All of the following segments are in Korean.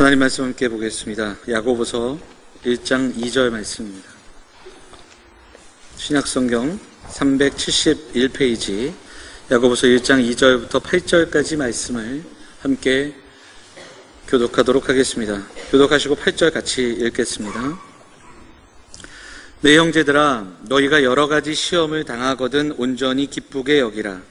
하나님 말씀 함께 보겠습니다. 야고보서 1장 2절 말씀입니다. 신약성경 371페이지 야고보서 1장 2절부터 8절까지 말씀을 함께 교독하도록 하겠습니다. 교독하시고 8절 같이 읽겠습니다. 내 형제들아, 너희가 여러 가지 시험을 당하거든 온전히 기쁘게 여기라.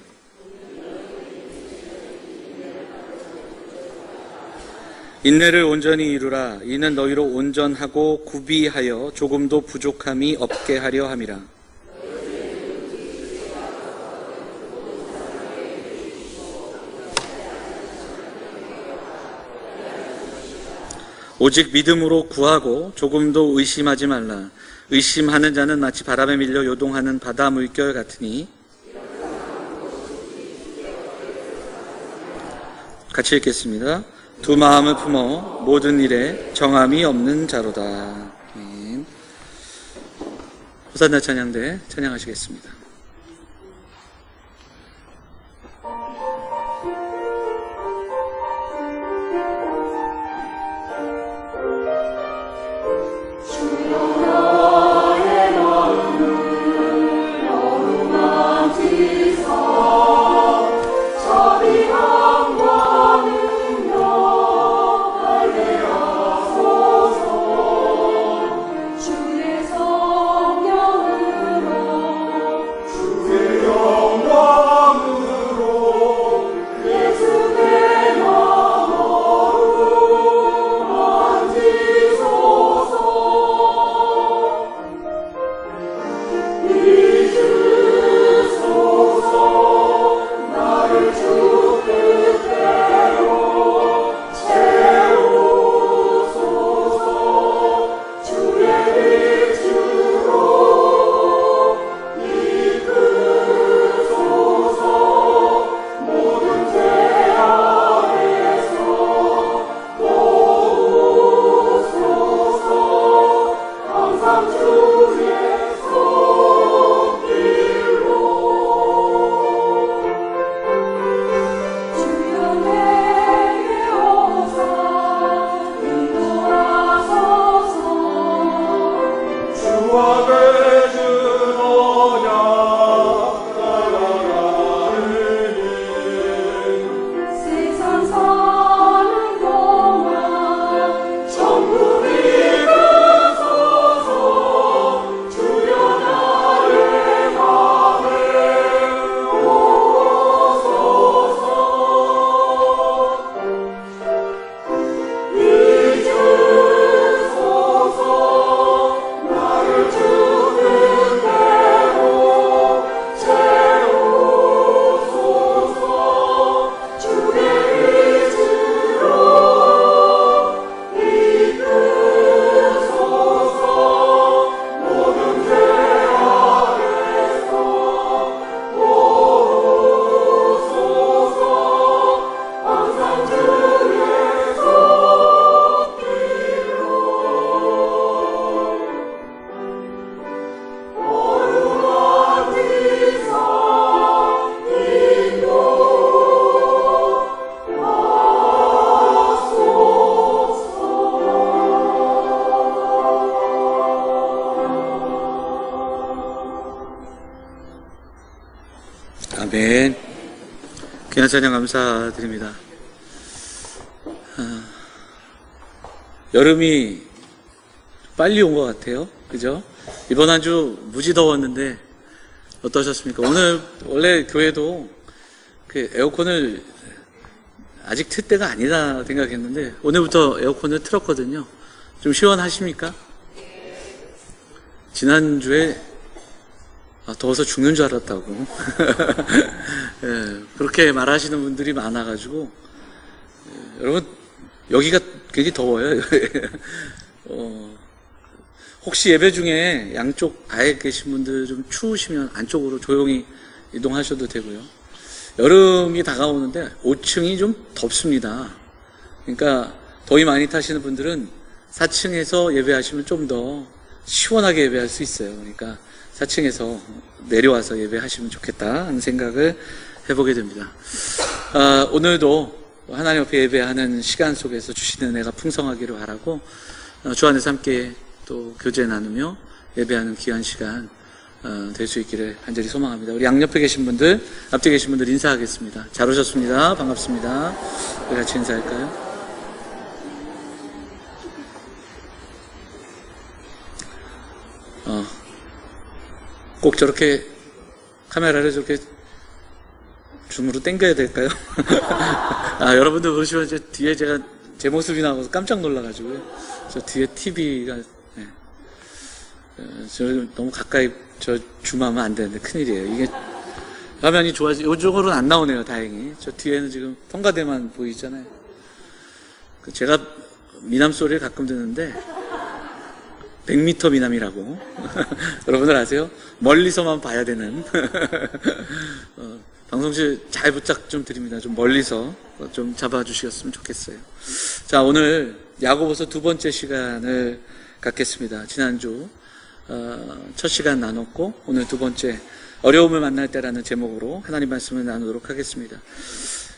인내를 온전히 이루라. 이는 너희로 온전하고 구비하여 조금도 부족함이 없게 하려 함이라. 오직 믿음으로 구하고 조금도 의심하지 말라. 의심하는 자는 마치 바람에 밀려 요동하는 바다 물결 같으니. 같이 읽겠습니다. 두 마음을 품어 모든 일에 정함이 없는 자로다. 호산나 찬양대 찬양하시겠습니다. 아멘. 귀한 찬양 감사드립니다. 여름이 빨리 온 것 같아요. 그죠? 이번 한 주 무지 더웠는데 어떠셨습니까? 오늘 원래 교회도 그 에어컨을 아직 틀 때가 아니다 생각했는데 오늘부터 에어컨을 틀었거든요. 좀 시원하십니까? 지난주에 더워서 죽는 줄 알았다고 예, 그렇게 말하시는 분들이 많아가지고 여러분 여기가 굉장히 더워요. 혹시 예배 중에 양쪽 아예 계신 분들 좀 추우시면 안쪽으로 조용히 이동하셔도 되고요. 여름이 다가오는데 5층이 좀 덥습니다. 그러니까 더위 많이 타시는 분들은 4층에서 예배하시면 좀 더 시원하게 예배할 수 있어요. 그러니까 4층에서 내려와서 예배하시면 좋겠다 하는 생각을 해보게 됩니다. 오늘도 하나님 앞에 예배하는 시간 속에서 주시는 은혜가 풍성하기를 바라고, 주 안에서 함께 또 교제 나누며 예배하는 귀한 시간 될 수 있기를 간절히 소망합니다. 우리 양옆에 계신 분들, 앞뒤 계신 분들 인사하겠습니다. 잘 오셨습니다. 반갑습니다. 우리 같이 인사할까요? 꼭 저렇게 카메라를 저렇게 줌으로 당겨야 될까요? 여러분들 보시면 제 뒤에 제 모습이 나와서 깜짝 놀라가지고요. 저 뒤에 TV가, 네. 저 너무 가까이 저 줌하면 안 되는데 큰일이에요. 이게 화면이 좋아지, 이쪽으로는 안 나오네요, 다행히. 저 뒤에는 지금 통과대만 보이잖아요. 제가 미남 소리를 가끔 듣는데, 100m 미남이라고. 여러분들 아세요? 멀리서만 봐야 되는. 방송실 잘 부탁 좀 드립니다. 좀 멀리서 좀 잡아주셨으면 좋겠어요. 자, 오늘 야고보서 두 번째 시간을 갖겠습니다. 지난주 첫 시간 나눴고, 오늘 두 번째 어려움을 만날 때라는 제목으로 하나님 말씀을 나누도록 하겠습니다.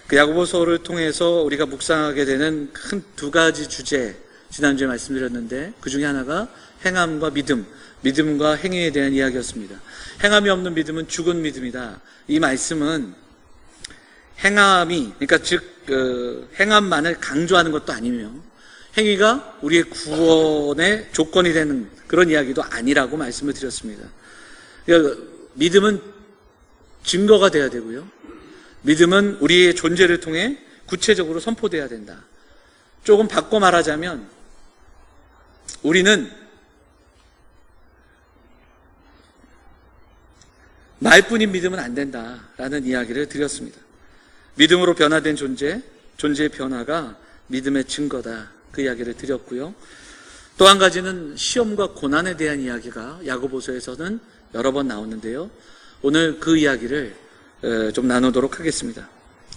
그 야고보서를 통해서 우리가 묵상하게 되는 큰 두 가지 주제, 지난주에 말씀드렸는데 그 중에 하나가 행함과 믿음, 믿음과 행위에 대한 이야기였습니다. 행함이 없는 믿음은 죽은 믿음이다. 이 말씀은 행함이, 그러니까 행함만을 강조하는 것도 아니며 행위가 우리의 구원의 조건이 되는 그런 이야기도 아니라고 말씀을 드렸습니다. 그러니까 믿음은 증거가 돼야 되고요. 믿음은 우리의 존재를 통해 구체적으로 선포돼야 된다. 조금 바꿔 말하자면 우리는 말뿐인 믿음은 안 된다라는 이야기를 드렸습니다. 믿음으로 변화된 존재의 변화가 믿음의 증거다. 그 이야기를 드렸고요. 또 한 가지는 시험과 고난에 대한 이야기가 야고보서에서는 여러 번 나오는데요. 오늘 그 이야기를 좀 나누도록 하겠습니다.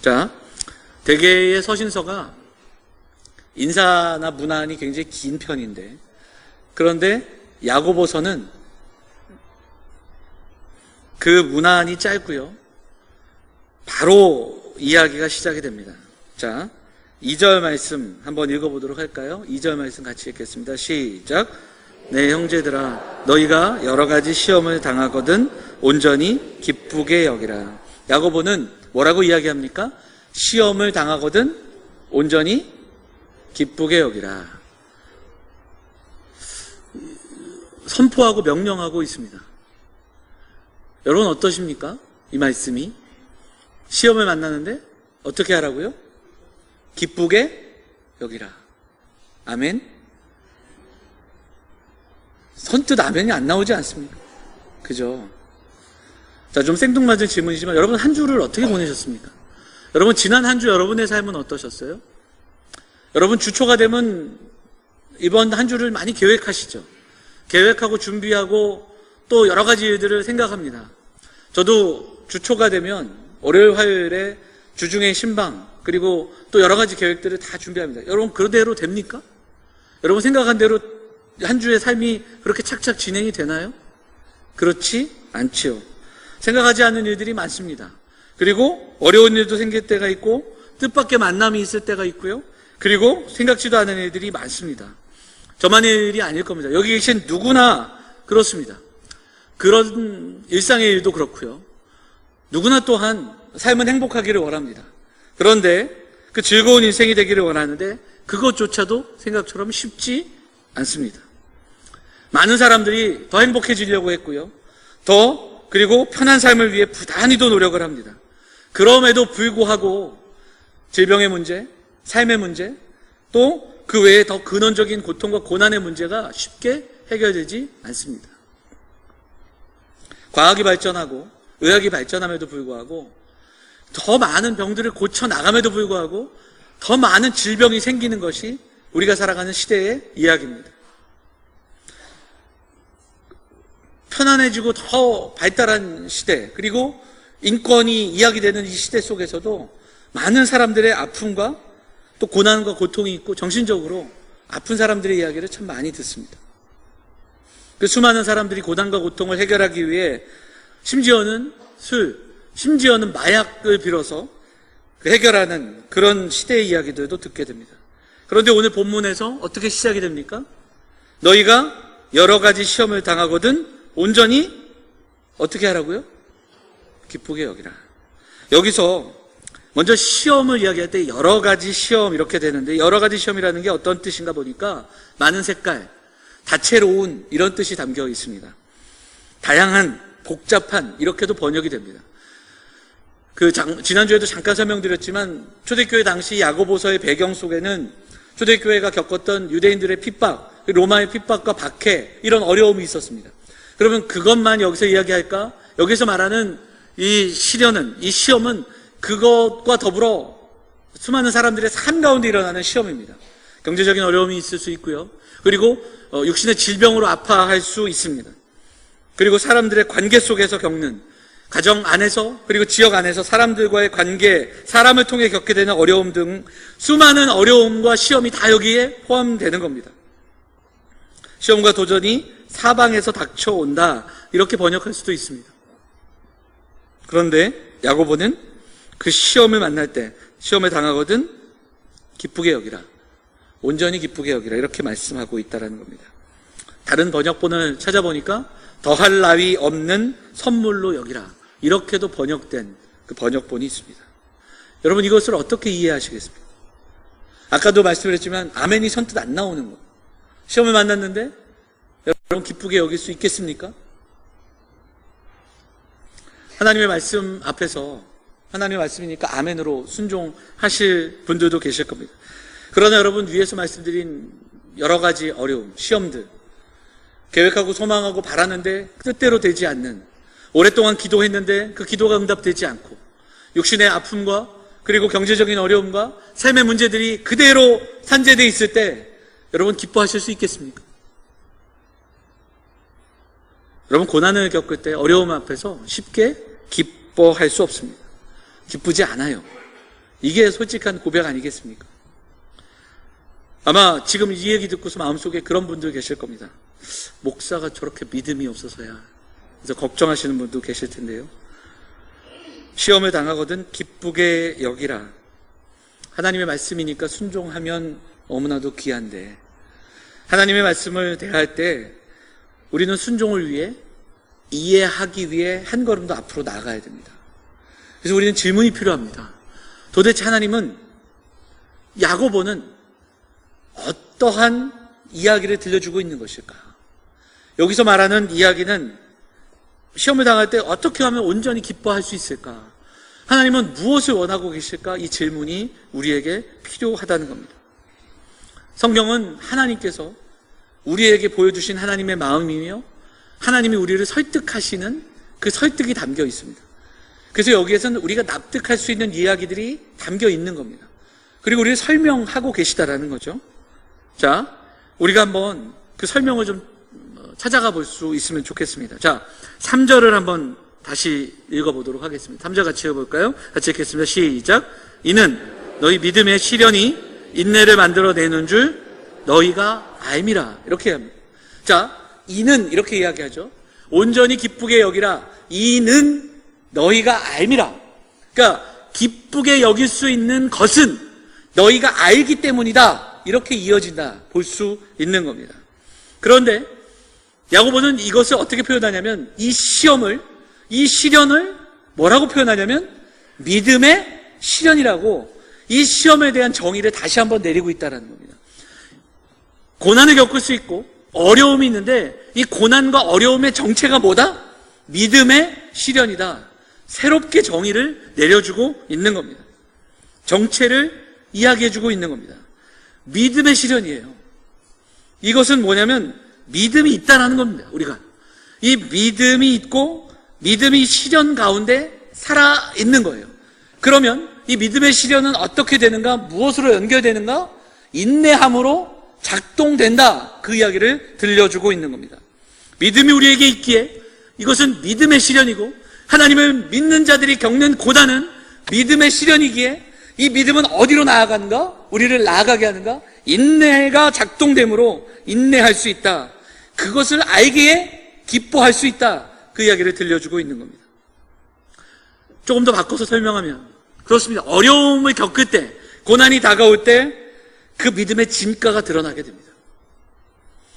자, 대개의 서신서가 인사나 문안이 굉장히 긴 편인데, 그런데 야고보서는 그 문안이 짧고요. 바로 이야기가 시작이 됩니다. 자, 2절 말씀 한번 읽어보도록 할까요? 2절 말씀 같이 읽겠습니다. 시작. 내 형제들아, 너희가 여러 가지 시험을 당하거든 온전히 기쁘게 여기라. 야고보는 뭐라고 이야기합니까? 시험을 당하거든 온전히 기쁘게 여기라. 선포하고 명령하고 있습니다. 여러분 어떠십니까? 이 말씀이 시험을 만나는데 어떻게 하라고요? 기쁘게 여기라. 아멘. 선뜻 아멘이 안 나오지 않습니까? 그죠? 자, 좀 생뚱맞은 질문이지만 여러분 한 주를 어떻게 보내셨습니까? 여러분 지난 한 주 여러분의 삶은 어떠셨어요? 여러분 주초가 되면 이번 한 주를 많이 계획하시죠? 계획하고 준비하고 또 여러 가지 일들을 생각합니다. 저도 주초가 되면 월요일 화요일에 주중의 신방 그리고 또 여러 가지 계획들을 다 준비합니다. 여러분 그대로 됩니까? 여러분 생각한 대로 한 주의 삶이 그렇게 착착 진행이 되나요? 그렇지 않지요. 생각하지 않는 일들이 많습니다. 그리고 어려운 일도 생길 때가 있고 뜻밖의 만남이 있을 때가 있고요. 그리고 생각지도 않은 일들이 많습니다. 저만의 일이 아닐 겁니다. 여기 계신 누구나 그렇습니다. 그런 일상의 일도 그렇고요. 누구나 또한 삶은 행복하기를 원합니다. 그런데 그 즐거운 인생이 되기를 원하는데 그것조차도 생각처럼 쉽지 않습니다. 많은 사람들이 더 행복해지려고 했고요. 그리고 편한 삶을 위해 부단히도 노력을 합니다. 그럼에도 불구하고 질병의 문제, 삶의 문제, 또 그 외에 더 근원적인 고통과 고난의 문제가 쉽게 해결되지 않습니다. 과학이 발전하고 의학이 발전함에도 불구하고 더 많은 병들을 고쳐나감에도 불구하고 더 많은 질병이 생기는 것이 우리가 살아가는 시대의 이야기입니다. 편안해지고 더 발달한 시대, 그리고 인권이 이야기되는 이 시대 속에서도 많은 사람들의 아픔과 또 고난과 고통이 있고 정신적으로 아픈 사람들의 이야기를 참 많이 듣습니다. 그 수많은 사람들이 고난과 고통을 해결하기 위해 심지어는 마약을 빌어서 해결하는 그런 시대의 이야기들도 듣게 됩니다. 그런데 오늘 본문에서 어떻게 시작이 됩니까? 너희가 여러 가지 시험을 당하거든 온전히 어떻게 하라고요? 기쁘게 여기라. 여기서 먼저 시험을 이야기할 때 여러 가지 시험 이렇게 되는데, 여러 가지 시험이라는 게 어떤 뜻인가 보니까 많은 색깔, 다채로운 이런 뜻이 담겨 있습니다. 다양한, 복잡한 이렇게도 번역이 됩니다. 지난주에도 잠깐 설명드렸지만 초대교회 당시 야고보서의 배경 속에는 초대교회가 겪었던 유대인들의 핍박, 로마의 핍박과 박해, 이런 어려움이 있었습니다. 그러면 그것만 여기서 이야기할까? 여기서 말하는 이 시련은, 이 시험은 그것과 더불어 수많은 사람들의 삶 가운데 일어나는 시험입니다. 경제적인 어려움이 있을 수 있고요. 그리고 육신의 질병으로 아파할 수 있습니다. 그리고 사람들의 관계 속에서 겪는, 가정 안에서 그리고 지역 안에서 사람들과의 관계, 사람을 통해 겪게 되는 어려움 등 수많은 어려움과 시험이 다 여기에 포함되는 겁니다. 시험과 도전이 사방에서 닥쳐온다, 이렇게 번역할 수도 있습니다. 그런데 야고보는 그 시험을 만날 때, 시험을 당하거든 기쁘게 여기라, 온전히 기쁘게 여기라, 이렇게 말씀하고 있다는 겁니다. 다른 번역본을 찾아보니까 더할 나위 없는 선물로 여기라, 이렇게도 번역된 그 번역본이 있습니다. 여러분, 이것을 어떻게 이해하시겠습니까? 아까도 말씀드렸지만 아멘이 선뜻 안 나오는 거. 시험을 만났는데 여러분 기쁘게 여길 수 있겠습니까? 하나님의 말씀 앞에서, 하나님의 말씀이니까 아멘으로 순종하실 분들도 계실 겁니다. 그러나 여러분, 위에서 말씀드린 여러 가지 어려움, 시험들, 계획하고 소망하고 바라는데 뜻대로 되지 않는, 오랫동안 기도했는데 그 기도가 응답되지 않고, 육신의 아픔과 그리고 경제적인 어려움과 삶의 문제들이 그대로 산재되어 있을 때 여러분 기뻐하실 수 있겠습니까? 여러분, 고난을 겪을 때 어려움 앞에서 쉽게 기뻐할 수 없습니다. 기쁘지 않아요. 이게 솔직한 고백 아니겠습니까? 아마 지금 이 얘기 듣고서 마음속에 그런 분들 계실 겁니다. 목사가 저렇게 믿음이 없어서야. 그래서 걱정하시는 분도 계실 텐데요. 시험을 당하거든 기쁘게 여기라. 하나님의 말씀이니까 순종하면 너무나도 귀한데, 하나님의 말씀을 대할 때 우리는 순종을 위해, 이해하기 위해 한 걸음 더 앞으로 나아가야 됩니다. 그래서 우리는 질문이 필요합니다. 도대체 하나님은, 야고보는 어떠한 이야기를 들려주고 있는 것일까? 여기서 말하는 이야기는 시험을 당할 때 어떻게 하면 온전히 기뻐할 수 있을까? 하나님은 무엇을 원하고 계실까? 이 질문이 우리에게 필요하다는 겁니다. 성경은 하나님께서 우리에게 보여주신 하나님의 마음이며 하나님이 우리를 설득하시는 그 설득이 담겨 있습니다. 그래서 여기에서는 우리가 납득할 수 있는 이야기들이 담겨 있는 겁니다. 그리고 우리를 설명하고 계시다라는 거죠. 자, 우리가 한번 그 설명을 좀 찾아가 볼 수 있으면 좋겠습니다. 자, 3절을 한번 다시 읽어보도록 하겠습니다. 3절 같이 읽어볼까요? 같이 읽겠습니다. 시작. 이는 너희 믿음의 시련이 인내를 만들어내는 줄 너희가 알미라. 이렇게 합니다. 자, 이는 이렇게 이야기하죠. 온전히 기쁘게 여기라. 이는 너희가 알미라. 그러니까 기쁘게 여길 수 있는 것은 너희가 알기 때문이다. 이렇게 이어진다. 볼 수 있는 겁니다. 그런데 야고보는 이것을 어떻게 표현하냐면, 이 시험을, 이 시련을 뭐라고 표현하냐면 믿음의 시련이라고, 이 시험에 대한 정의를 다시 한번 내리고 있다는 겁니다. 고난을 겪을 수 있고 어려움이 있는데 이 고난과 어려움의 정체가 뭐다? 믿음의 시련이다. 새롭게 정의를 내려주고 있는 겁니다. 정체를 이야기해주고 있는 겁니다. 믿음의 시련이에요. 이것은 뭐냐면 믿음이 있다는 겁니다. 우리가 이 믿음이 있고 믿음이 시련 가운데 살아있는 거예요. 그러면 이 믿음의 시련은 어떻게 되는가? 무엇으로 연결되는가? 인내함으로 작동된다. 그 이야기를 들려주고 있는 겁니다. 믿음이 우리에게 있기에 이것은 믿음의 시련이고, 하나님을 믿는 자들이 겪는 고난은 믿음의 시련이기에 이 믿음은 어디로 나아가는가? 우리를 나아가게 하는가? 인내가 작동됨으로 인내할 수 있다. 그것을 알기에 기뻐할 수 있다. 그 이야기를 들려주고 있는 겁니다. 조금 더 바꿔서 설명하면 그렇습니다. 어려움을 겪을 때, 고난이 다가올 때 그 믿음의 진가가 드러나게 됩니다.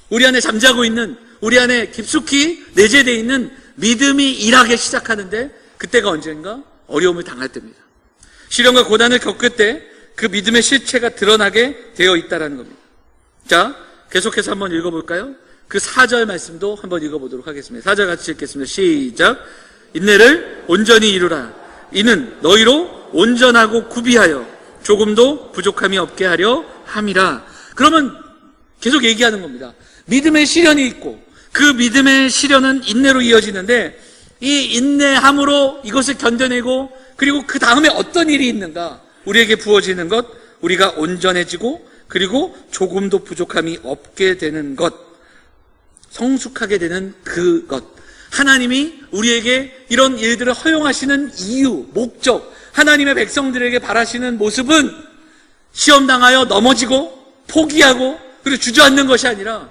우리 안에 잠자고 있는, 우리 안에 깊숙이 내재되어 있는 믿음이 일하기 시작하는데, 그때가 언젠가 어려움을 당할 때입니다. 시련과 고난을 겪을 때 그 믿음의 실체가 드러나게 되어 있다는 겁니다. 자, 계속해서 한번 읽어볼까요? 그 4절 말씀도 한번 읽어보도록 하겠습니다. 4절 같이 읽겠습니다. 시작. 인내를 온전히 이루라. 이는 너희로 온전하고 구비하여 조금도 부족함이 없게 하려 함이라. 그러면 계속 얘기하는 겁니다. 믿음의 시련이 있고 그 믿음의 시련은 인내로 이어지는데, 이 인내함으로 이것을 견뎌내고, 그리고 그 다음에 어떤 일이 있는가, 우리에게 부어지는 것, 우리가 온전해지고, 그리고 조금도 부족함이 없게 되는 것, 성숙하게 되는 그것. 하나님이 우리에게 이런 일들을 허용하시는 이유, 목적, 하나님의 백성들에게 바라시는 모습은 시험당하여 넘어지고 포기하고 그리고 주저앉는 것이 아니라,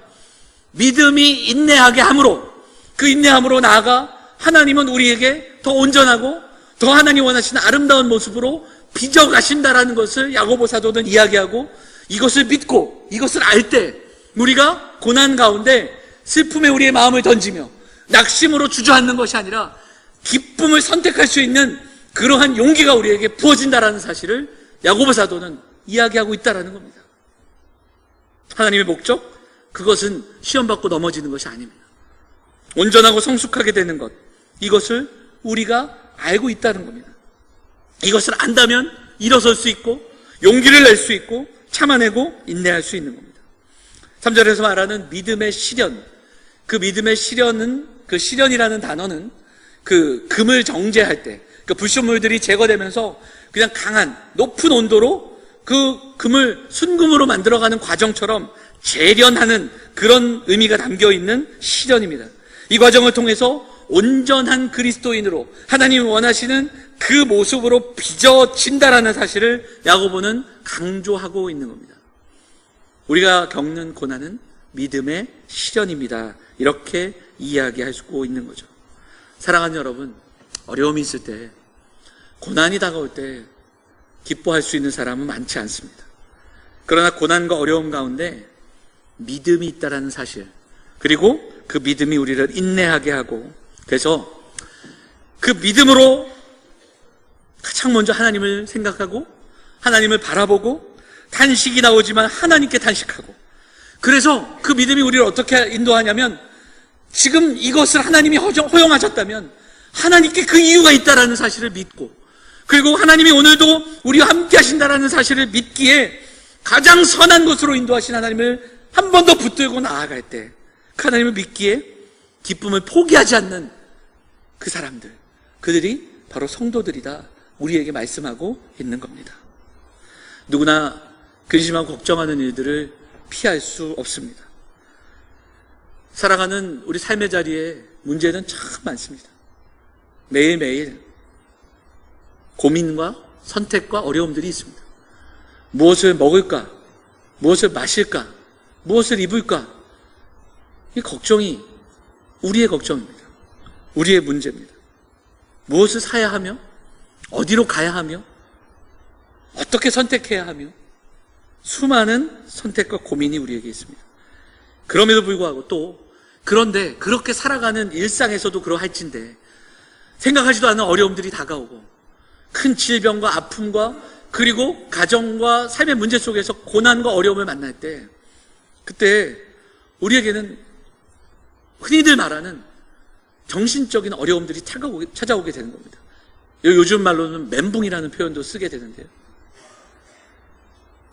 믿음이 인내하게 함으로, 그 인내함으로 나아가 하나님은 우리에게 더 온전하고 더 하나님 원하시는 아름다운 모습으로 빚어가신다라는 것을 야고보 사도는 이야기하고, 이것을 믿고 이것을 알 때 우리가 고난 가운데 슬픔에 우리의 마음을 던지며 낙심으로 주저앉는 것이 아니라 기쁨을 선택할 수 있는 그러한 용기가 우리에게 부어진다라는 사실을 야고보 사도는 이야기하고 있다라는 겁니다. 하나님의 목적, 그것은 시험받고 넘어지는 것이 아닙니다. 온전하고 성숙하게 되는 것, 이것을 우리가 알고 있다는 겁니다. 이것을 안다면 일어설 수 있고 용기를 낼 수 있고 참아내고 인내할 수 있는 겁니다. 3절에서 말하는 믿음의 시련, 그 믿음의 시련은, 그 시련이라는 단어는 그 금을 정제할 때, 그 불순물들이 제거되면서 그냥 강한 높은 온도로 그 금을 순금으로 만들어가는 과정처럼 재련하는 그런 의미가 담겨있는 시련입니다. 이 과정을 통해서 온전한 그리스도인으로 하나님이 원하시는 그 모습으로 빚어진다라는 사실을 야고보는 강조하고 있는 겁니다. 우리가 겪는 고난은 믿음의 시련입니다. 이렇게 이야기할 수 있는 거죠. 사랑하는 여러분, 어려움이 있을 때, 고난이 다가올 때 기뻐할 수 있는 사람은 많지 않습니다. 그러나 고난과 어려움 가운데 믿음이 있다라는 사실, 그리고 그 믿음이 우리를 인내하게 하고, 그래서 그 믿음으로 가장 먼저 하나님을 생각하고 하나님을 바라보고, 탄식이 나오지만 하나님께 탄식하고, 그래서 그 믿음이 우리를 어떻게 인도하냐면, 지금 이것을 하나님이 허용하셨다면 하나님께 그 이유가 있다라는 사실을 믿고, 그리고 하나님이 오늘도 우리와 함께 하신다라는 사실을 믿기에 가장 선한 것으로 인도하신 하나님을 한 번 더 붙들고 나아갈 때, 그 하나님을 믿기에 기쁨을 포기하지 않는 그 사람들, 그들이 바로 성도들이다, 우리에게 말씀하고 있는 겁니다. 누구나 근심하고 걱정하는 일들을 피할 수 없습니다. 살아가는 우리 삶의 자리에 문제는 참 많습니다. 매일매일 고민과 선택과 어려움들이 있습니다. 무엇을 먹을까? 무엇을 마실까? 무엇을 입을까? 이 걱정이 우리의 걱정입니다. 우리의 문제입니다. 무엇을 사야 하며, 어디로 가야 하며, 어떻게 선택해야 하며, 수많은 선택과 고민이 우리에게 있습니다. 그럼에도 불구하고 또, 그런데 그렇게 살아가는 일상에서도 그러할진데 생각하지도 않은 어려움들이 다가오고, 큰 질병과 아픔과 그리고 가정과 삶의 문제 속에서 고난과 어려움을 만날 때, 그때 우리에게는 흔히들 말하는 정신적인 어려움들이 찾아오게 되는 겁니다. 요즘 말로는 멘붕이라는 표현도 쓰게 되는데요.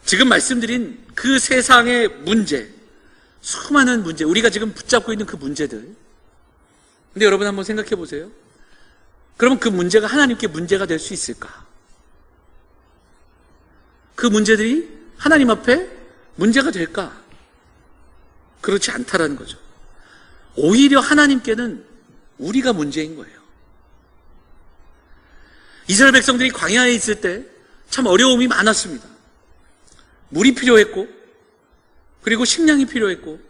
지금 말씀드린 그 세상의 문제, 수많은 문제, 우리가 지금 붙잡고 있는 그 문제들. 근데 여러분 한번 생각해 보세요. 그러면 그 문제가 하나님께 문제가 될 수 있을까? 그 문제들이 하나님 앞에 문제가 될까? 그렇지 않다라는 거죠. 오히려 하나님께는 우리가 문제인 거예요. 이스라엘 백성들이 광야에 있을 때 참 어려움이 많았습니다. 물이 필요했고, 그리고 식량이 필요했고,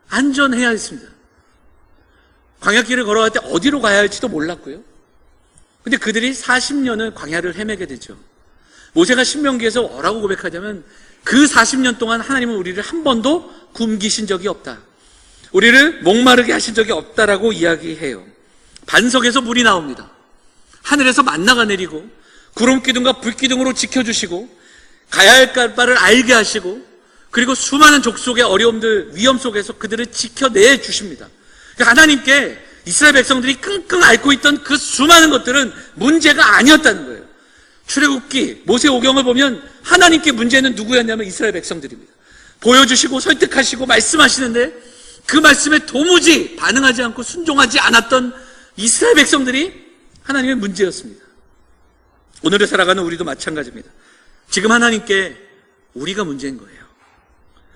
안전해야 했습니다. 광야길을 걸어갈 때 어디로 가야 할지도 몰랐고요. 근데 그들이 40년을 광야를 헤매게 되죠. 모세가 신명기에서 뭐라고 고백하냐면 그 40년 동안 하나님은 우리를 한 번도 굶기신 적이 없다. 우리를 목마르게 하신 적이 없다라고 이야기해요. 반석에서 물이 나옵니다. 하늘에서 만나가 내리고 구름기둥과 불기둥으로 지켜주시고 가야 할 바를 알게 하시고 그리고 수많은 족속의 어려움들, 위험 속에서 그들을 지켜내 주십니다. 하나님께 이스라엘 백성들이 끙끙 앓고 있던 그 수많은 것들은 문제가 아니었다는 거예요. 출애굽기, 모세오경을 보면 하나님께 문제는 누구였냐면 이스라엘 백성들입니다. 보여주시고 설득하시고 말씀하시는데 그 말씀에 도무지 반응하지 않고 순종하지 않았던 이스라엘 백성들이 하나님의 문제였습니다. 오늘을 살아가는 우리도 마찬가지입니다. 지금 하나님께 우리가 문제인 거예요.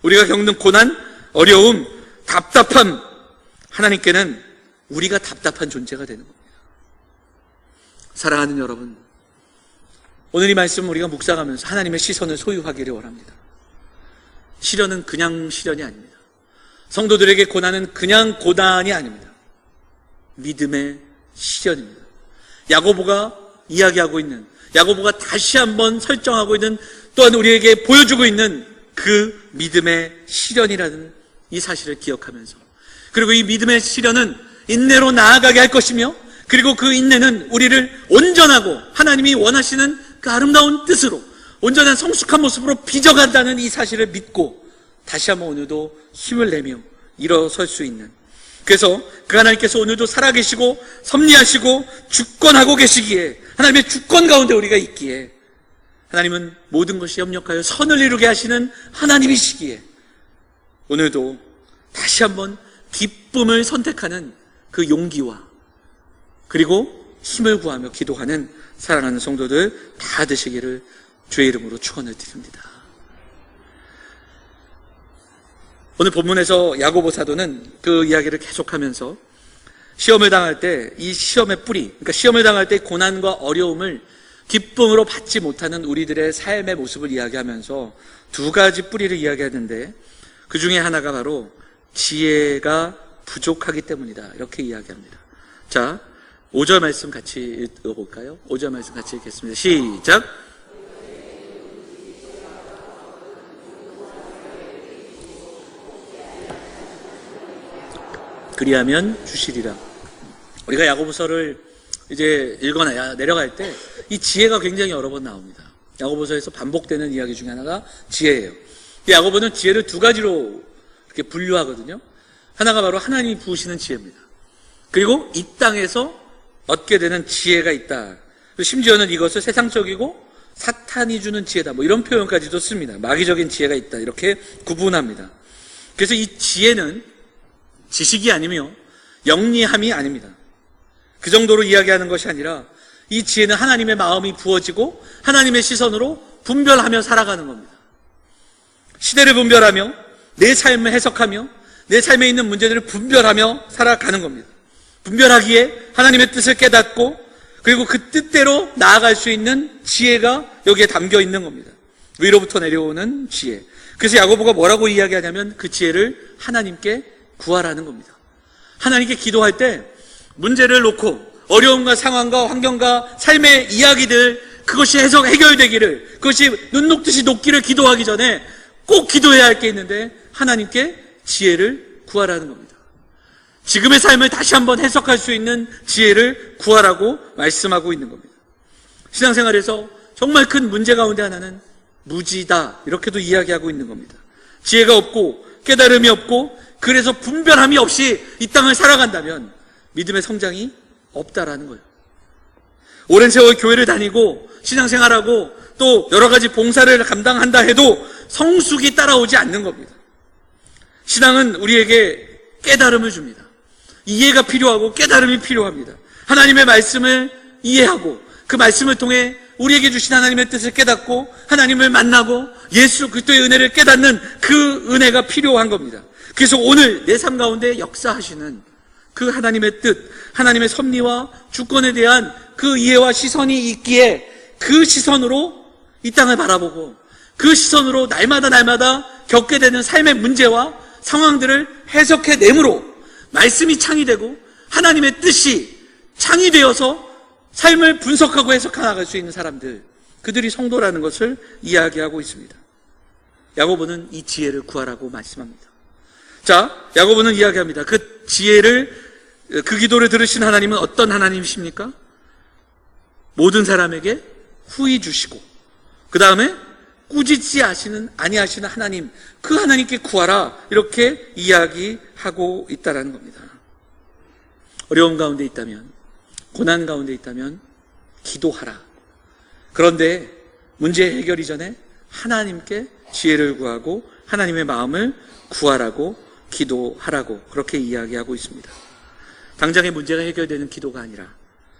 우리가 겪는 고난, 어려움, 답답함, 하나님께는 우리가 답답한 존재가 되는 겁니다. 사랑하는 여러분, 오늘 이 말씀 우리가 묵상하면서 하나님의 시선을 소유하기를 원합니다. 시련은 그냥 시련이 아닙니다. 성도들에게 고난은 그냥 고난이 아닙니다. 믿음의 시련입니다. 야고보가 이야기하고 있는, 야고보가 다시 한번 설정하고 있는, 또한 우리에게 보여주고 있는 그 믿음의 시련이라는 이 사실을 기억하면서, 그리고 이 믿음의 시련은 인내로 나아가게 할 것이며, 그리고 그 인내는 우리를 온전하고 하나님이 원하시는 그 아름다운 뜻으로 온전한 성숙한 모습으로 빚어간다는 이 사실을 믿고 다시 한번 오늘도 힘을 내며 일어설 수 있는, 그래서 그 하나님께서 오늘도 살아계시고 섭리하시고 주권하고 계시기에, 하나님의 주권 가운데 우리가 있기에, 하나님은 모든 것이 협력하여 선을 이루게 하시는 하나님이시기에 오늘도 다시 한번 기쁨을 선택하는 그 용기와 그리고 힘을 구하며 기도하는 사랑하는 성도들 다 되시기를 주의 이름으로 축원을 드립니다. 오늘 본문에서 야고보 사도는 그 이야기를 계속하면서 시험을 당할 때 이 시험의 뿌리, 그러니까 시험을 당할 때 고난과 어려움을 기쁨으로 받지 못하는 우리들의 삶의 모습을 이야기하면서 두 가지 뿌리를 이야기하는데, 그 중에 하나가 바로 지혜가 부족하기 때문이다, 이렇게 이야기합니다. 자, 5절 말씀 같이 읽어볼까요? 5절 말씀 같이 읽겠습니다. 시작. 그리하면 주시리라. 우리가 야고보서를 이제 읽거나 내려갈 때 이 지혜가 굉장히 여러 번 나옵니다. 야고보서에서 반복되는 이야기 중에 하나가 지혜예요. 야고보는 지혜를 두 가지로 이렇게 분류하거든요. 하나가 바로 하나님이 부으시는 지혜입니다. 그리고 이 땅에서 얻게 되는 지혜가 있다. 심지어는 이것을 세상적이고 사탄이 주는 지혜다, 뭐 이런 표현까지도 씁니다. 마귀적인 지혜가 있다, 이렇게 구분합니다. 그래서 이 지혜는 지식이 아니며 영리함이 아닙니다. 그 정도로 이야기하는 것이 아니라 이 지혜는 하나님의 마음이 부어지고 하나님의 시선으로 분별하며 살아가는 겁니다. 시대를 분별하며 내 삶을 해석하며 내 삶에 있는 문제들을 분별하며 살아가는 겁니다. 분별하기에 하나님의 뜻을 깨닫고 그리고 그 뜻대로 나아갈 수 있는 지혜가 여기에 담겨 있는 겁니다. 위로부터 내려오는 지혜. 그래서 야고보가 뭐라고 이야기하냐면 그 지혜를 하나님께 구하라는 겁니다. 하나님께 기도할 때 문제를 놓고 어려움과 상황과 환경과 삶의 이야기들, 그것이 해결되기를, 그것이 눈 녹듯이 녹기를 기도하기 전에 꼭 기도해야 할 게 있는데 하나님께 지혜를 구하라는 겁니다. 지금의 삶을 다시 한번 해석할 수 있는 지혜를 구하라고 말씀하고 있는 겁니다. 신앙생활에서 정말 큰 문제 가운데 하나는 무지다, 이렇게도 이야기하고 있는 겁니다. 지혜가 없고 깨달음이 없고 그래서 분별함이 없이 이 땅을 살아간다면 믿음의 성장이 없다라는 거예요. 오랜 세월 교회를 다니고 신앙생활하고 또 여러 가지 봉사를 감당한다 해도 성숙이 따라오지 않는 겁니다. 신앙은 우리에게 깨달음을 줍니다. 이해가 필요하고 깨달음이 필요합니다. 하나님의 말씀을 이해하고 그 말씀을 통해 우리에게 주신 하나님의 뜻을 깨닫고 하나님을 만나고 예수 그리스도의 은혜를 깨닫는 그 은혜가 필요한 겁니다. 그래서 오늘 내 삶 가운데 역사하시는 그 하나님의 뜻, 하나님의 섭리와 주권에 대한 그 이해와 시선이 있기에 그 시선으로 이 땅을 바라보고 그 시선으로 날마다 겪게 되는 삶의 문제와 상황들을 해석해 내므로 말씀이 창이 되고 하나님의 뜻이 창이 되어서 삶을 분석하고 해석해 나갈 수 있는 사람들, 그들이 성도라는 것을 이야기하고 있습니다. 야고보는 이 지혜를 구하라고 말씀합니다. 자, 야고보는 이야기합니다. 그 지혜를, 그 기도를 들으신 하나님은 어떤 하나님이십니까? 모든 사람에게 후히 주시고, 그 다음에 꾸짖지 아니하시는 하나님, 그 하나님께 구하라, 이렇게 이야기하고 있다는 겁니다. 어려움 가운데 있다면, 고난 가운데 있다면 기도하라. 그런데 문제 해결 이전에 하나님께 지혜를 구하고 하나님의 마음을 구하라고, 기도하라고 그렇게 이야기하고 있습니다. 당장의 문제가 해결되는 기도가 아니라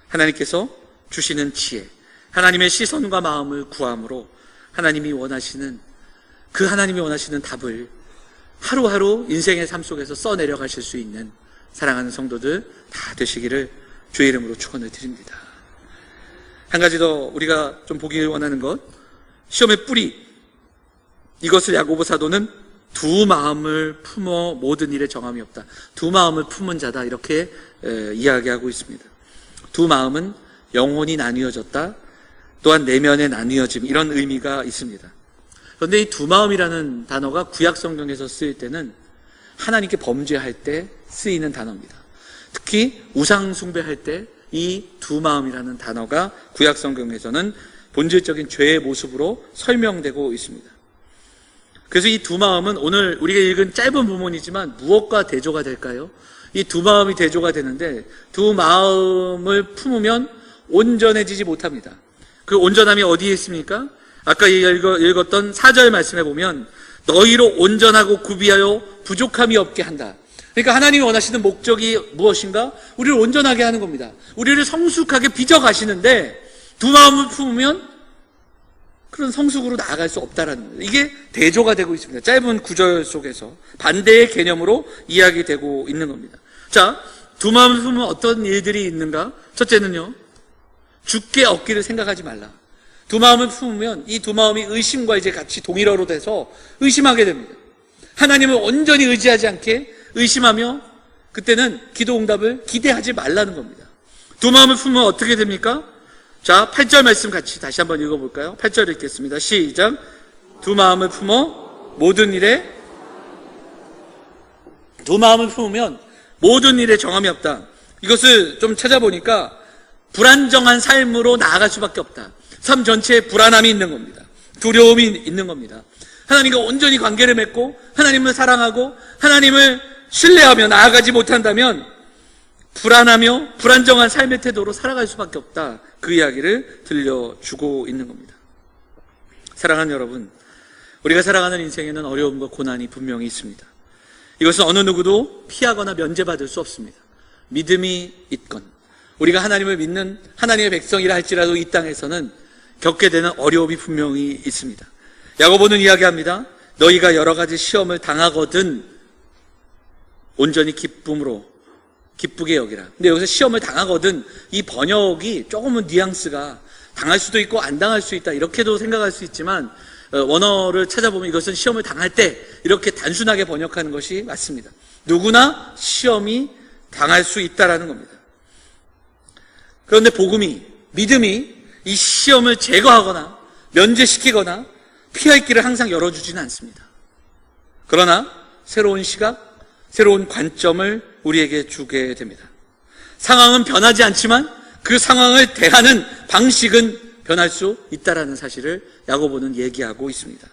하나님께서 주시는 지혜, 하나님의 시선과 마음을 구함으로 하나님이 원하시는 답을 하루하루 인생의 삶 속에서 써내려 가실 수 있는 사랑하는 성도들 다 되시기를 주의 이름으로 축원을 드립니다. 한 가지 더 우리가 좀 보기를 원하는 것, 시험의 뿌리, 이것을 야고보 사도는 두 마음을 품어 모든 일에 정함이 없다, 두 마음을 품은 자다, 이렇게 이야기하고 있습니다. 두 마음은 영혼이 나뉘어졌다, 또한 내면의 나뉘어짐, 이런 의미가 있습니다. 그런데 이 두 마음이라는 단어가 구약 성경에서 쓰일 때는 하나님께 범죄할 때 쓰이는 단어입니다. 특히 우상 숭배할 때 이 두 마음이라는 단어가 구약 성경에서는 본질적인 죄의 모습으로 설명되고 있습니다. 그래서 이 두 마음은 오늘 우리가 읽은 짧은 부분이지만 무엇과 대조가 될까요? 이 두 마음이 대조가 되는데, 두 마음을 품으면 온전해지지 못합니다. 그 온전함이 어디에 있습니까? 아까 읽었던 4절 말씀에 보면 너희로 온전하고 구비하여 부족함이 없게 한다. 그러니까 하나님이 원하시는 목적이 무엇인가? 우리를 온전하게 하는 겁니다. 우리를 성숙하게 빚어가시는데 두 마음을 품으면 그런 성숙으로 나아갈 수 없다라는 거예요. 이게 대조가 되고 있습니다. 짧은 구절 속에서 반대의 개념으로 이야기되고 있는 겁니다. 자, 두 마음을 품으면 어떤 일들이 있는가? 첫째는요, 죽게 얻기를 생각하지 말라. 두 마음을 품으면 이 두 마음이 의심과 이제 같이 동일어로 돼서 의심하게 됩니다. 하나님을 온전히 의지하지 않게 의심하며 그때는 기도 응답을 기대하지 말라는 겁니다. 두 마음을 품으면 어떻게 됩니까? 자, 8절 말씀 같이 다시 한번 읽어볼까요? 8절 읽겠습니다. 시작. 두 마음을 품어 모든 일에, 두 마음을 품으면 모든 일에 정함이 없다. 이것을 좀 찾아보니까 불안정한 삶으로 나아갈 수밖에 없다. 삶 전체에 불안함이 있는 겁니다. 두려움이 있는 겁니다. 하나님과 온전히 관계를 맺고 하나님을 사랑하고 하나님을 신뢰하며 나아가지 못한다면 불안하며 불안정한 삶의 태도로 살아갈 수밖에 없다. 그 이야기를 들려주고 있는 겁니다. 사랑하는 여러분, 우리가 살아가는 인생에는 어려움과 고난이 분명히 있습니다. 이것은 어느 누구도 피하거나 면제받을 수 없습니다. 믿음이 있건 우리가 하나님을 믿는 하나님의 백성이라 할지라도 이 땅에서는 겪게 되는 어려움이 분명히 있습니다. 야고보는 이야기합니다. 너희가 여러 가지 시험을 당하거든 온전히 기쁘게 여기라. 근데 여기서 시험을 당하거든, 이 번역이 조금은 뉘앙스가 당할 수도 있고 안 당할 수 있다, 이렇게도 생각할 수 있지만 원어를 찾아보면 이것은 시험을 당할 때, 이렇게 단순하게 번역하는 것이 맞습니다. 누구나 시험이 당할 수 있다라는 겁니다. 그런데 복음이, 믿음이 이 시험을 제거하거나 면제시키거나 피할 길을 항상 열어주지는 않습니다. 그러나 새로운 시각, 새로운 관점을 우리에게 주게 됩니다. 상황은 변하지 않지만 그 상황을 대하는 방식은 변할 수 있다는 사실을 야고보는 얘기하고 있습니다.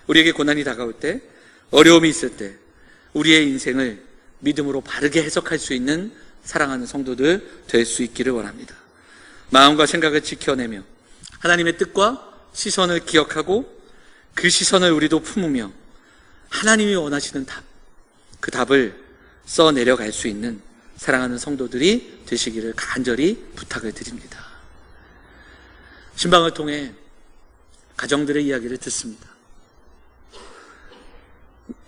우리에게 고난이 다가올 때, 어려움이 있을 때 우리의 인생을 믿음으로 바르게 해석할 수 있는 사랑하는 성도들 될 수 있기를 원합니다. 마음과 생각을 지켜내며 하나님의 뜻과 시선을 기억하고 그 시선을 우리도 품으며 하나님이 원하시는 답, 그 답을 써내려갈 수 있는 사랑하는 성도들이 되시기를 간절히 부탁을 드립니다. 신방을 통해 가정들의 이야기를 듣습니다.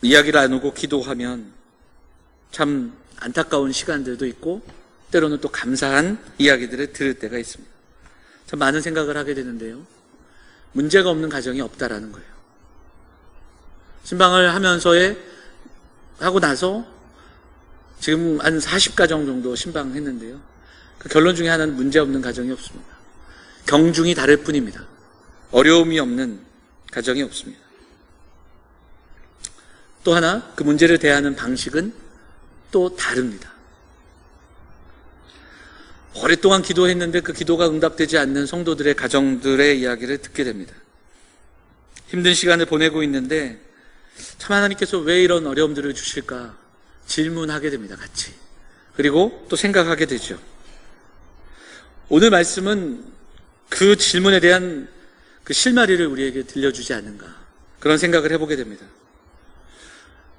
이야기를 나누고 기도하면 참 안타까운 시간들도 있고 때로는 또 감사한 이야기들을 들을 때가 있습니다. 참 많은 생각을 하게 되는데요, 문제가 없는 가정이 없다라는 거예요. 신방을 하고 나서 지금 한 40가정 정도 신방했는데요, 그 결론 중에 하나는 문제 없는 가정이 없습니다. 경중이 다를 뿐입니다. 어려움이 없는 가정이 없습니다. 또 하나, 그 문제를 대하는 방식은 또 다릅니다. 오랫동안 기도했는데 그 기도가 응답되지 않는 성도들의 가정들의 이야기를 듣게 됩니다. 힘든 시간을 보내고 있는데 참 하나님께서 왜 이런 어려움들을 주실까 질문하게 됩니다. 같이. 그리고 또 생각하게 되죠. 오늘 말씀은 그 질문에 대한 그 실마리를 우리에게 들려주지 않는가, 그런 생각을 해보게 됩니다.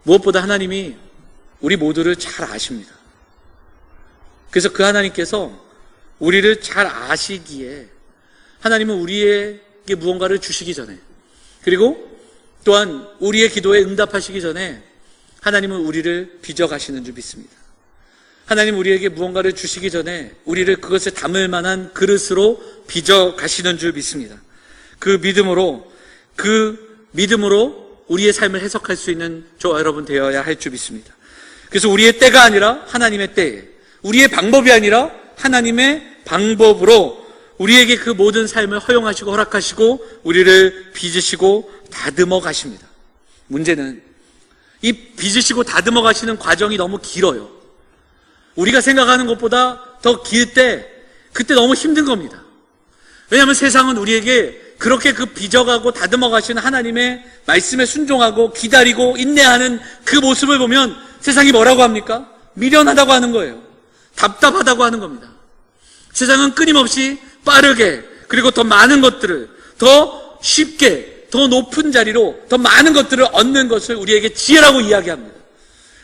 무엇보다 하나님이 우리 모두를 잘 아십니다. 그래서 그 하나님께서 우리를 잘 아시기에 하나님은 우리에게 무언가를 주시기 전에, 그리고 또한 우리의 기도에 응답하시기 전에 하나님은 우리를 빚어가시는 줄 믿습니다. 하나님 우리에게 무언가를 주시기 전에 우리를 그것을 담을 만한 그릇으로 빚어가시는 줄 믿습니다. 그 믿음으로 우리의 삶을 해석할 수 있는 저와 여러분 되어야 할 줄 믿습니다. 그래서 우리의 때가 아니라 하나님의 때에, 우리의 방법이 아니라 하나님의 방법으로 우리에게 그 모든 삶을 허용하시고 허락하시고 우리를 빚으시고 다듬어 가십니다. 문제는 이 빚으시고 다듬어 가시는 과정이 너무 길어요. 우리가 생각하는 것보다 더 길 때 그때 너무 힘든 겁니다. 왜냐하면 세상은 우리에게 그렇게 그 빚어가고 다듬어 가시는 하나님의 말씀에 순종하고 기다리고 인내하는 그 모습을 보면 세상이 뭐라고 합니까? 미련하다고 하는 거예요. 답답하다고 하는 겁니다. 세상은 끊임없이 빠르게, 그리고 더 많은 것들을, 더 쉽게, 더 높은 자리로 더 많은 것들을 얻는 것을 우리에게 지혜라고 이야기합니다.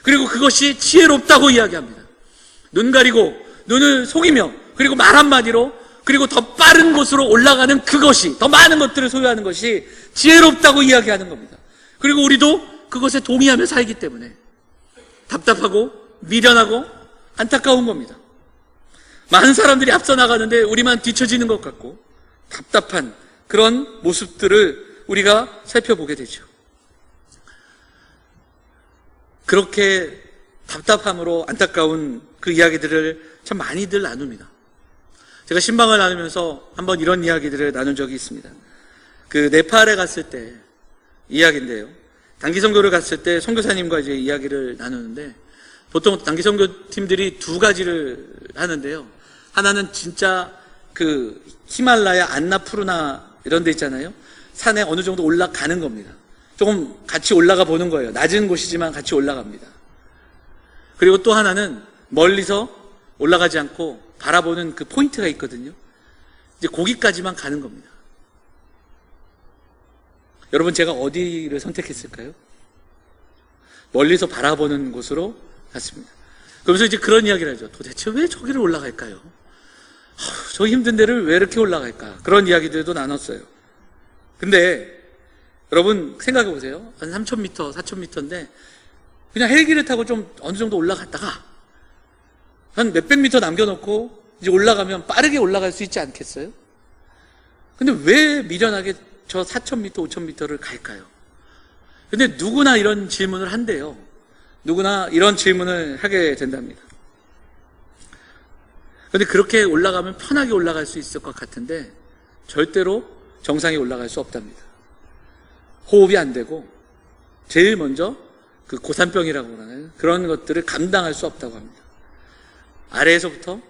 그리고 그것이 지혜롭다고 이야기합니다. 눈 가리고 눈을 속이며, 그리고 말 한마디로, 그리고 더 빠른 곳으로 올라가는 그것이, 더 많은 것들을 소유하는 것이 지혜롭다고 이야기하는 겁니다. 그리고 우리도 그것에 동의하며 살기 때문에 답답하고 미련하고 안타까운 겁니다. 많은 사람들이 앞서 나가는데 우리만 뒤처지는 것 같고 답답한 그런 모습들을 우리가 살펴보게 되죠. 그렇게 답답함으로 안타까운 그 이야기들을 참 많이들 나눕니다. 제가 신방을 나누면서 한번 이런 이야기들을 나눈 적이 있습니다. 그 네팔에 갔을 때 이야기인데요. 단기 선교를 갔을 때 선교사님과 이제 이야기를 나누는데, 보통 단기 선교팀들이 두 가지를 하는데요. 하나는 진짜 그 히말라야, 안나푸르나 이런 데 있잖아요. 산에 어느 정도 올라가는 겁니다. 조금 같이 올라가 보는 거예요. 낮은 곳이지만 같이 올라갑니다. 그리고 또 하나는 멀리서 올라가지 않고 바라보는 그 포인트가 있거든요. 이제 거기까지만 가는 겁니다. 여러분, 제가 어디를 선택했을까요? 멀리서 바라보는 곳으로 갔습니다. 그러면서 이제 그런 이야기를 하죠. 도대체 왜 저기를 올라갈까요? 저 힘든 데를 왜 이렇게 올라갈까? 그런 이야기들도 나눴어요. 근데 여러분 생각해 보세요. 한 3,000m, 4,000m인데 그냥 헬기를 타고 좀 어느 정도 올라갔다가 한 몇백 미터 남겨놓고 이제 올라가면 빠르게 올라갈 수 있지 않겠어요? 근데 왜 미련하게 저 4,000m, 5,000m를 갈까요? 근데 누구나 이런 질문을 한대요. 누구나 이런 질문을 하게 된답니다. 근데 그렇게 올라가면 편하게 올라갈 수 있을 것 같은데 절대로 정상에 올라갈 수 없답니다. 호흡이 안 되고 제일 먼저 그 고산병이라고 하는 그런 것들을 감당할 수 없다고 합니다. 아래에서부터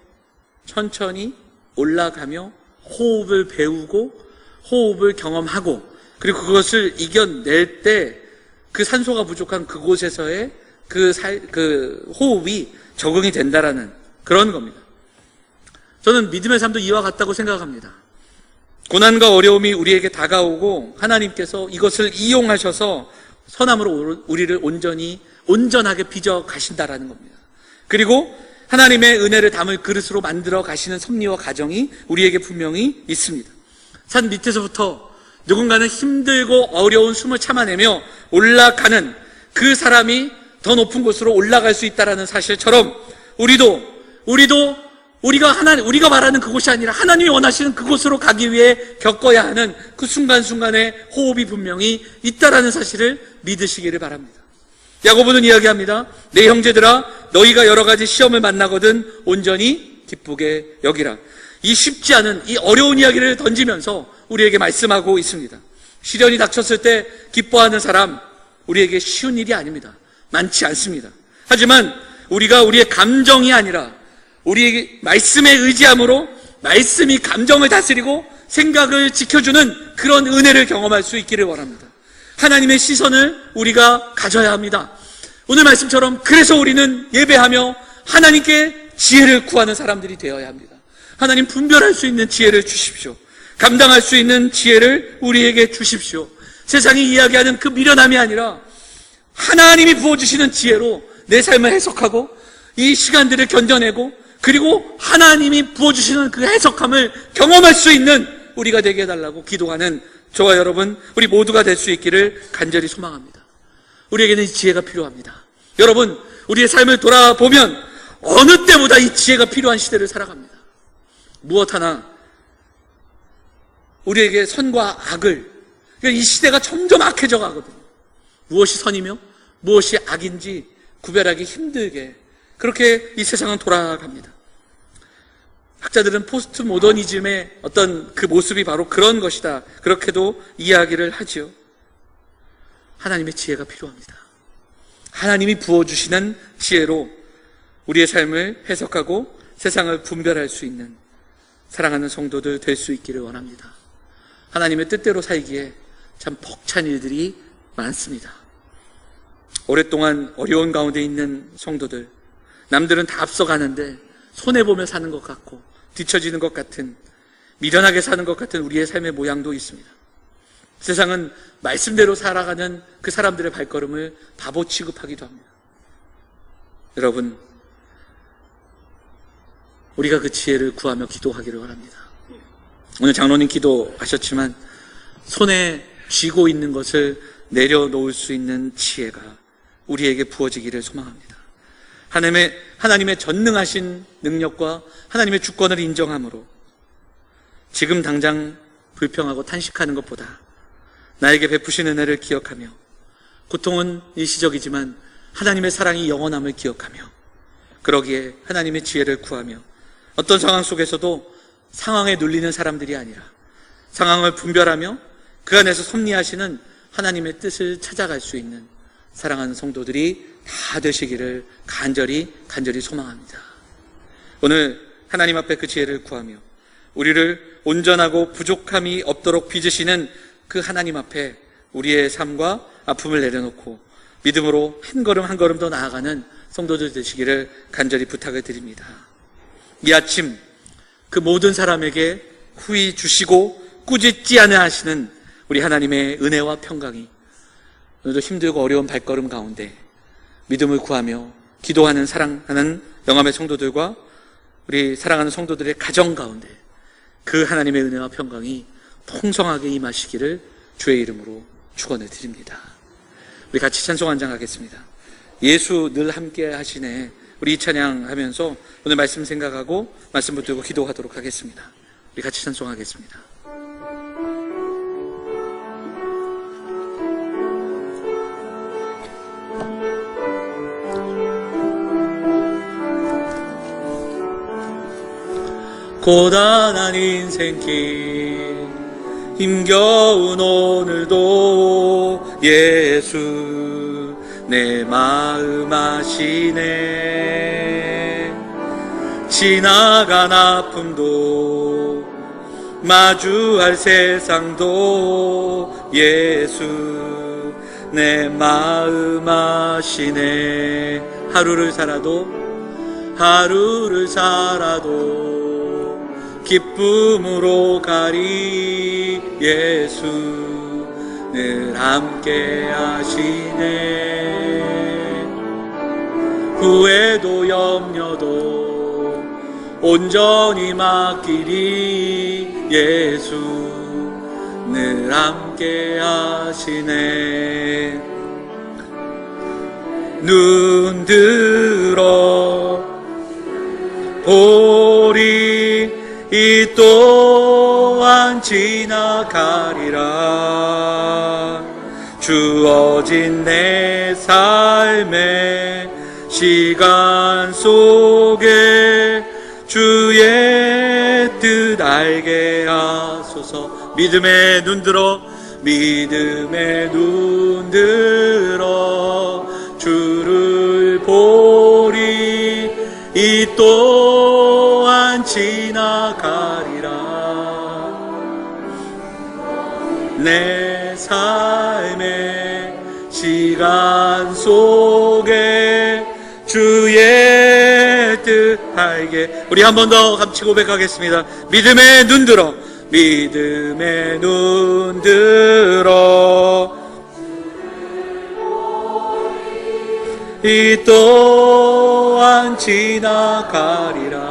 천천히 올라가며 호흡을 배우고 호흡을 경험하고, 그리고 그것을 이겨낼 때 그 산소가 부족한 그곳에서의 그 호흡이 적응이 된다라는 그런 겁니다. 저는 믿음의 삶도 이와 같다고 생각합니다. 고난과 어려움이 우리에게 다가오고 하나님께서 이것을 이용하셔서 선함으로 우리를 온전하게 빚어 가신다라는 겁니다. 그리고 하나님의 은혜를 담을 그릇으로 만들어 가시는 섭리와 가정이 우리에게 분명히 있습니다. 산 밑에서부터 누군가는 힘들고 어려운 숨을 참아내며 올라가는 그 사람이 더 높은 곳으로 올라갈 수 있다는 사실처럼 우리가 바라는 그곳이 아니라 하나님이 원하시는 그곳으로 가기 위해 겪어야 하는 그 순간순간의 호흡이 분명히 있다라는 사실을 믿으시기를 바랍니다. 야고보는 이야기합니다. 내 형제들아, 너희가 여러 가지 시험을 만나거든 온전히 기쁘게 여기라. 이 쉽지 않은 이 어려운 이야기를 던지면서 우리에게 말씀하고 있습니다. 시련이 닥쳤을 때 기뻐하는 사람, 우리에게 쉬운 일이 아닙니다. 많지 않습니다. 하지만 우리가 우리의 감정이 아니라 우리의 말씀에 의지함으로 말씀이 감정을 다스리고 생각을 지켜주는 그런 은혜를 경험할 수 있기를 원합니다. 하나님의 시선을 우리가 가져야 합니다. 오늘 말씀처럼 그래서 우리는 예배하며 하나님께 지혜를 구하는 사람들이 되어야 합니다. 하나님, 분별할 수 있는 지혜를 주십시오. 감당할 수 있는 지혜를 우리에게 주십시오. 세상이 이야기하는 그 미련함이 아니라 하나님이 부어주시는 지혜로 내 삶을 해석하고 이 시간들을 견뎌내고 그리고 하나님이 부어주시는 그 해석함을 경험할 수 있는 우리가 되게 해달라고 기도하는 저와 여러분, 우리 모두가 될 수 있기를 간절히 소망합니다. 우리에게는 이 지혜가 필요합니다. 여러분, 우리의 삶을 돌아보면 어느 때보다 이 지혜가 필요한 시대를 살아갑니다. 무엇 하나 우리에게 선과 악을, 이 시대가 점점 악해져 가거든요. 무엇이 선이며 무엇이 악인지 구별하기 힘들게 그렇게 이 세상은 돌아갑니다. 학자들은 포스트 모더니즘의 어떤 그 모습이 바로 그런 것이다, 그렇게도 이야기를 하지요. 하나님의 지혜가 필요합니다. 하나님이 부어주시는 지혜로 우리의 삶을 해석하고 세상을 분별할 수 있는 사랑하는 성도들 될 수 있기를 원합니다. 하나님의 뜻대로 살기에 참 벅찬 일들이 많습니다. 오랫동안 어려운 가운데 있는 성도들, 남들은 다 앞서가는데 손해보며 사는 것 같고 뒤처지는 것 같은, 미련하게 사는 것 같은 우리의 삶의 모양도 있습니다. 세상은 말씀대로 살아가는 그 사람들의 발걸음을 바보 취급하기도 합니다. 여러분, 우리가 그 지혜를 구하며 기도하기를 원합니다. 오늘 장로님 기도하셨지만 손에 쥐고 있는 것을 내려놓을 수 있는 지혜가 우리에게 부어지기를 소망합니다. 하나님의 전능하신 능력과 하나님의 주권을 인정함으로 지금 당장 불평하고 탄식하는 것보다 나에게 베푸신 은혜를 기억하며, 고통은 일시적이지만 하나님의 사랑이 영원함을 기억하며, 그러기에 하나님의 지혜를 구하며 어떤 상황 속에서도 상황에 눌리는 사람들이 아니라 상황을 분별하며 그 안에서 섭리하시는 하나님의 뜻을 찾아갈 수 있는 사랑하는 성도들이 다 되시기를 간절히 소망합니다. 오늘 하나님 앞에 그 지혜를 구하며 우리를 온전하고 부족함이 없도록 빚으시는 그 하나님 앞에 우리의 삶과 아픔을 내려놓고 믿음으로 한 걸음 한 걸음 더 나아가는 성도들 되시기를 간절히 부탁을 드립니다. 이 아침 그 모든 사람에게 후히 주시고 꾸짖지 않아 하시는 우리 하나님의 은혜와 평강이 오늘도 힘들고 어려운 발걸음 가운데 믿음을 구하며 기도하는 사랑하는 영암의 성도들과 우리 사랑하는 성도들의 가정 가운데 그 하나님의 은혜와 평강이 풍성하게 임하시기를 주의 이름으로 축원을 드립니다. 우리 같이 찬송 한 장 하겠습니다. 예수 늘 함께 하시네. 우리 이 찬양하면서 오늘 말씀 생각하고 말씀 붙들고 기도하도록 하겠습니다. 우리 같이 찬송하겠습니다. 고단한 인생길 힘겨운 오늘도 예수 내 마음 아시네. 지나간 아픔도 마주할 세상도 예수 내 마음 아시네. 하루를 살아도 기쁨으로 가리 예수 늘 함께 하시네. 후회도 염려도 온전히 맡기리 예수 늘 함께 하시네. 눈 들어 보리 이 또한 지나가리라. 주어진 내 삶의 시간 속에 주의 뜻 알게 하소서. 믿음의 눈 들어, 믿음의 눈 들어 주를 보리. 이 또한 지나가리라. 내 삶의 시간 속에 주의 뜻 알게. 우리 한 번 더 감치 고백하겠습니다. 믿음의 눈 들어, 믿음의 눈 들어 이 또한 지나가리라.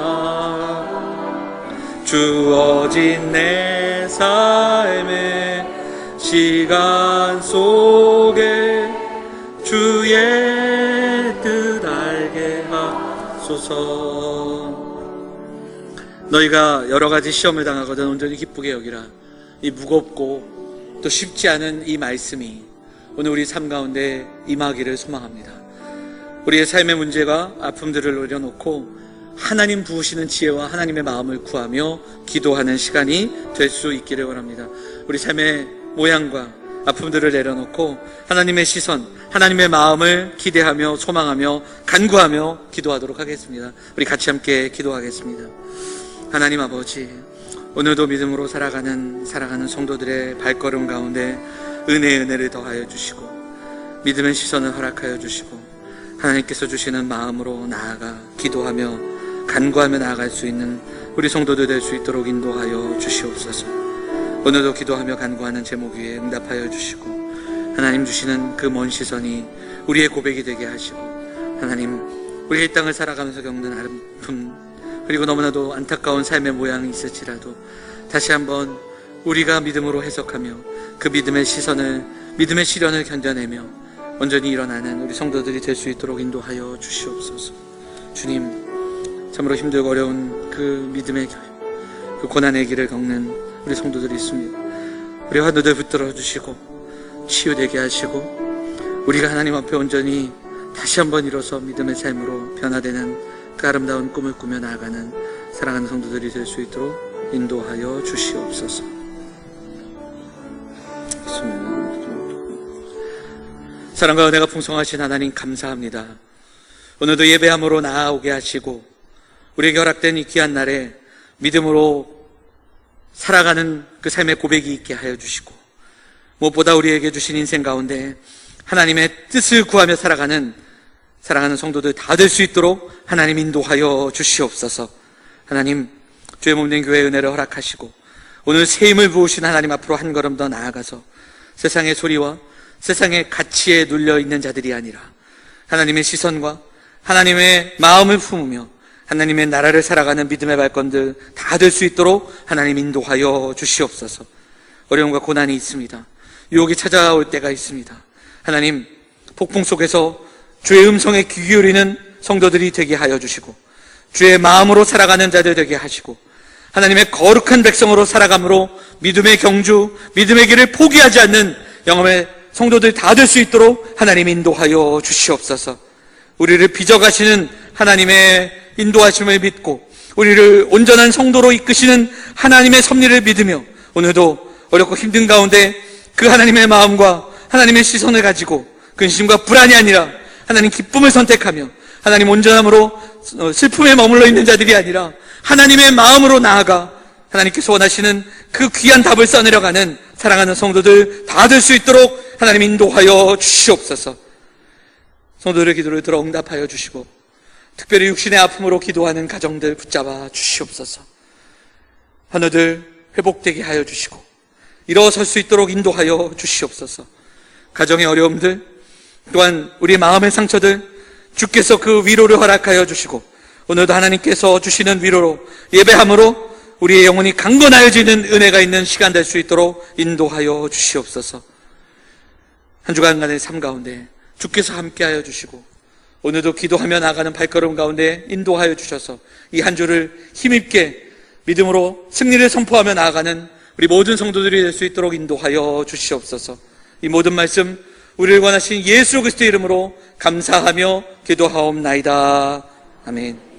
주어진 내 삶의 시간 속에 주의 뜻 알게 하소서. 너희가 여러 가지 시험을 당하거든 온전히 기쁘게 여기라. 이 무겁고 또 쉽지 않은 이 말씀이 오늘 우리 삶 가운데 임하기를 소망합니다. 우리의 삶의 문제가 아픔들을 내려놓고 하나님 부으시는 지혜와 하나님의 마음을 구하며 기도하는 시간이 될 수 있기를 원합니다. 우리 삶의 모양과 아픔들을 내려놓고 하나님의 시선, 하나님의 마음을 기대하며 소망하며 간구하며 기도하도록 하겠습니다. 우리 같이 함께 기도하겠습니다. 하나님 아버지, 오늘도 믿음으로 살아가는 성도들의 발걸음 가운데 은혜를 더하여 주시고 믿음의 시선을 허락하여 주시고 하나님께서 주시는 마음으로 나아가 기도하며 간구하며 나아갈 수 있는 우리 성도들 될 수 있도록 인도하여 주시옵소서. 오늘도 기도하며 간구하는 제목 위에 응답하여 주시고 하나님 주시는 그 먼 시선이 우리의 고백이 되게 하시고 하나님, 우리 이 땅을 살아가면서 겪는 아픔 그리고 너무나도 안타까운 삶의 모양이 있을지라도 다시 한번 우리가 믿음으로 해석하며 그 믿음의 시선을, 믿음의 시련을 견뎌내며 온전히 일어나는 우리 성도들이 될 수 있도록 인도하여 주시옵소서. 주님, 참으로 힘들고 어려운 그 믿음의 교육, 그 고난의 길을 겪는 우리 성도들이 있습니다. 우리 환우들 붙들어 주시고 치유되게 하시고 우리가 하나님 앞에 온전히 다시 한번 일어서 믿음의 삶으로 변화되는 그 아름다운 꿈을 꾸며 나아가는 사랑하는 성도들이 될 수 있도록 인도하여 주시옵소서. 사랑과 은혜가 풍성하신 하나님 감사합니다. 오늘도 예배함으로 나아오게 하시고 우리에게 허락된 이 귀한 날에 믿음으로 살아가는 그 삶의 고백이 있게 하여 주시고 무엇보다 우리에게 주신 인생 가운데 하나님의 뜻을 구하며 살아가는 사랑하는 성도들 다 될 수 있도록 하나님 인도하여 주시옵소서. 하나님, 주의 몸된 교회의 은혜를 허락하시고 오늘 새 힘을 부으신 하나님 앞으로 한 걸음 더 나아가서 세상의 소리와 세상의 가치에 눌려있는 자들이 아니라 하나님의 시선과 하나님의 마음을 품으며 하나님의 나라를 살아가는 믿음의 발걸음들 다 될 수 있도록 하나님 인도하여 주시옵소서. 어려움과 고난이 있습니다. 유혹이 찾아올 때가 있습니다. 하나님, 폭풍 속에서 주의 음성에 귀 기울이는 성도들이 되게 하여 주시고 주의 마음으로 살아가는 자들 되게 하시고 하나님의 거룩한 백성으로 살아감으로 믿음의 경주, 믿음의 길을 포기하지 않는 영험의 성도들 다 될 수 있도록 하나님 인도하여 주시옵소서. 우리를 빚어가시는 하나님의 인도하심을 믿고 우리를 온전한 성도로 이끄시는 하나님의 섭리를 믿으며 오늘도 어렵고 힘든 가운데 그 하나님의 마음과 하나님의 시선을 가지고 근심과 불안이 아니라 하나님 기쁨을 선택하며 하나님 온전함으로 슬픔에 머물러 있는 자들이 아니라 하나님의 마음으로 나아가 하나님께서 원하시는 그 귀한 답을 써내려가는 사랑하는 성도들 다 될 수 있도록 하나님 인도하여 주시옵소서. 성도들의 기도를 들어 응답하여 주시고 특별히 육신의 아픔으로 기도하는 가정들 붙잡아 주시옵소서. 하나들 회복되게 하여 주시고 일어설 수 있도록 인도하여 주시옵소서. 가정의 어려움들 또한 우리의 마음의 상처들 주께서 그 위로를 허락하여 주시고 오늘도 하나님께서 주시는 위로로 예배함으로 우리의 영혼이 강건하여지는 은혜가 있는 시간 될 수 있도록 인도하여 주시옵소서. 한 주간간의 삶 가운데 주께서 함께하여 주시고 오늘도 기도하며 나가는 발걸음 가운데 인도하여 주셔서 이 한 주를 힘있게 믿음으로 승리를 선포하며 나아가는 우리 모든 성도들이 될 수 있도록 인도하여 주시옵소서. 이 모든 말씀 우리를 원하신 예수 그리스도의 이름으로 감사하며 기도하옵나이다. 아멘.